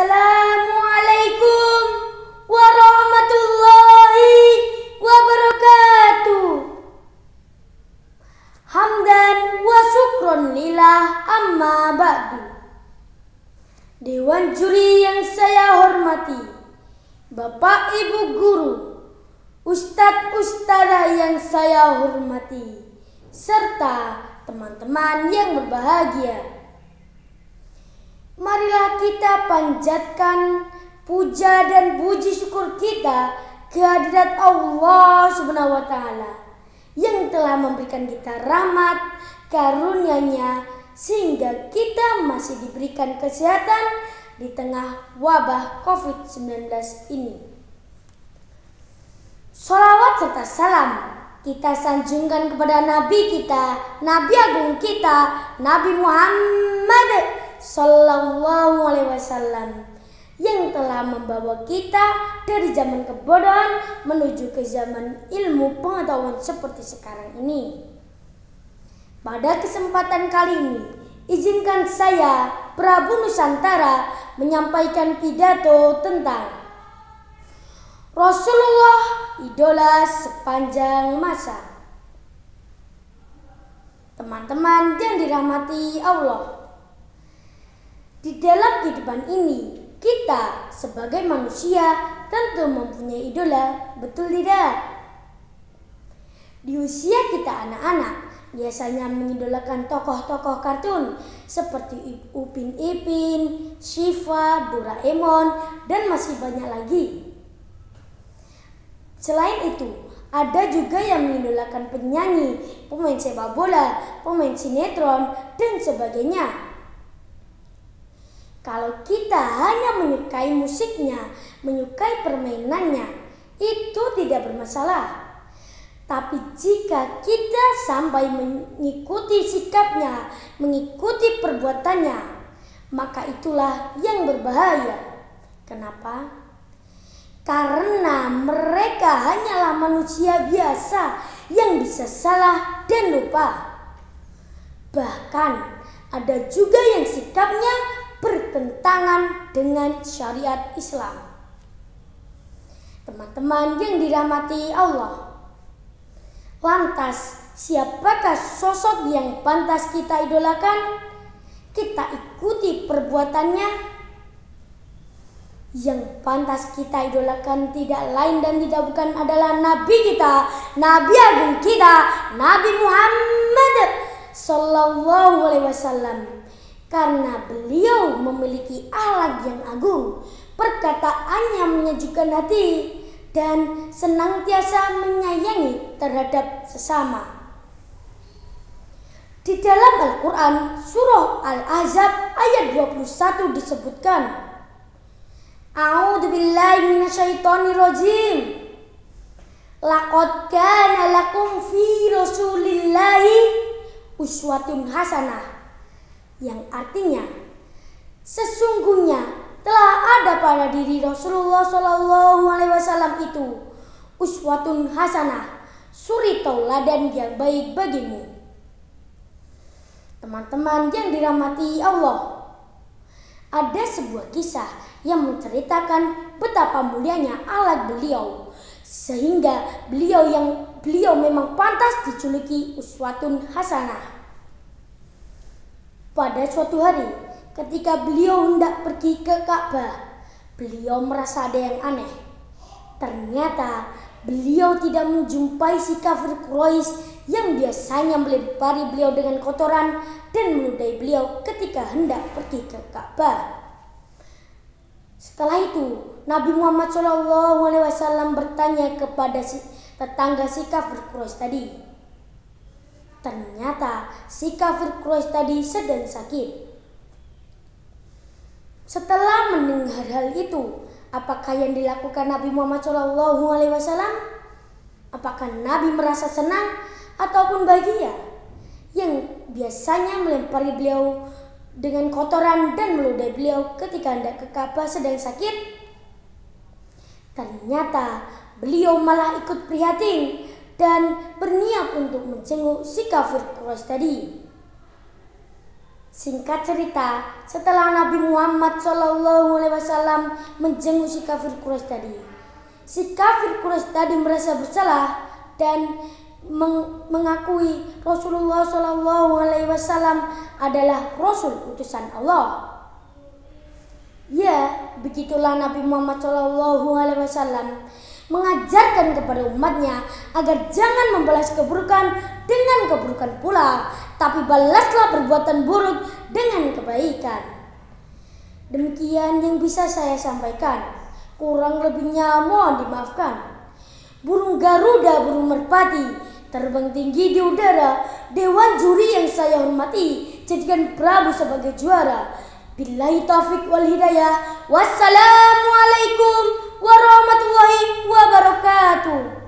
Assalamualaikum warahmatullahi wabarakatuh. Hamdan wa syukron lillah amma ba'du. Dewan juri yang saya hormati, Bapak Ibu guru, Ustadz Ustadzah yang saya hormati, serta teman-teman yang berbahagia. Marilah kita panjatkan puja dan puji syukur kita kehadirat Allah Subhanahu wa Ta'ala yang telah memberikan kita rahmat karunia-Nya sehingga kita masih diberikan kesehatan di tengah wabah COVID-19 ini. Sholawat serta salam kita sanjungkan kepada Nabi kita, Nabi Agung kita, Nabi Muhammad Sallallahu Alaihi Wasallam yang telah membawa kita dari zaman kebodohan menuju ke zaman ilmu pengetahuan seperti sekarang ini. Pada kesempatan kali ini, izinkan saya, Prabu Nusantara, menyampaikan pidato tentang Rasulullah, idola sepanjang masa. Teman-teman yang dirahmati Allah, di dalam kehidupan ini, kita sebagai manusia tentu mempunyai idola, betul tidak? Di usia kita anak-anak, biasanya mengidolakan tokoh-tokoh kartun seperti Upin Ipin, Shiva, Doraemon, dan masih banyak lagi. Selain itu, ada juga yang mengidolakan penyanyi, pemain sepak bola, pemain sinetron, dan sebagainya. Kalau kita hanya menyukai musiknya, menyukai permainannya, itu tidak bermasalah. Tapi jika kita sampai mengikuti sikapnya, mengikuti perbuatannya, maka itulah yang berbahaya. Kenapa? Karena mereka hanyalah manusia biasa yang bisa salah dan lupa. Bahkan ada juga yang sikapnya bertentangan dengan syariat Islam. Teman-teman yang dirahmati Allah, lantas siapakah sosok yang pantas kita idolakan? Kita ikuti perbuatannya. Yang pantas kita idolakan tidak lain dan tidak bukan adalah Nabi kita, Nabi Agung kita, Nabi Muhammad Sallallahu Alaihi Wasallam. Karena beliau memiliki akhlak yang agung, perkataannya menyejukkan hati, dan senantiasa menyayangi terhadap sesama. Di dalam Al-Quran, surah Al-Ahzab ayat 21 disebutkan, A'udzubillahi minasyaitonirrajim. Laqad kana lakum fi Rasulillahi uswatun hasanah. Yang artinya, sesungguhnya telah ada pada diri Rasulullah Shallallahu Alaihi Wasallam itu uswatun hasanah, suri tauladan yang baik bagimu. Teman-teman yang dirahmati Allah, ada sebuah kisah yang menceritakan betapa mulianya akhlak beliau, sehingga beliau memang pantas dijuluki uswatun hasanah. Pada suatu hari, ketika beliau hendak pergi ke Ka'bah, beliau merasa ada yang aneh. Ternyata beliau tidak menjumpai si kafir Quraisy yang biasanya melempari beliau dengan kotoran dan meludahi beliau ketika hendak pergi ke Ka'bah. Setelah itu, Nabi Muhammad SAW bertanya kepada tetangga si kafir Quraisy tadi. Ternyata si kafir Quraisy tadi sedang sakit. Setelah mendengar hal itu, apakah yang dilakukan Nabi Muhammad SAW? Apakah Nabi merasa senang ataupun bahagia? Yang biasanya melempari beliau dengan kotoran dan meludahi beliau ketika hendak ke Ka'bah sedang sakit. Ternyata beliau malah ikut prihatin dan berniat untuk menjenguk si kafir Quraisy tadi. Singkat cerita, setelah Nabi Muhammad SAW menjenguk si kafir Quraisy tadi, si kafir Quraisy tadi merasa bersalah dan mengakui Rasulullah SAW adalah Rasul utusan Allah. Ya, begitulah Nabi Muhammad SAW mengajarkan kepada umatnya agar jangan membalas keburukan dengan keburukan pula, tapi balaslah perbuatan buruk dengan kebaikan. Demikian yang bisa saya sampaikan. Kurang lebihnya mohon dimaafkan. Burung Garuda, burung merpati, terbang tinggi di udara. Dewan juri yang saya hormati, jadikan Prabu sebagai juara. Billahi taufik wal hidayah. Wassalamualaikum warahmatullahi wabarakatuh.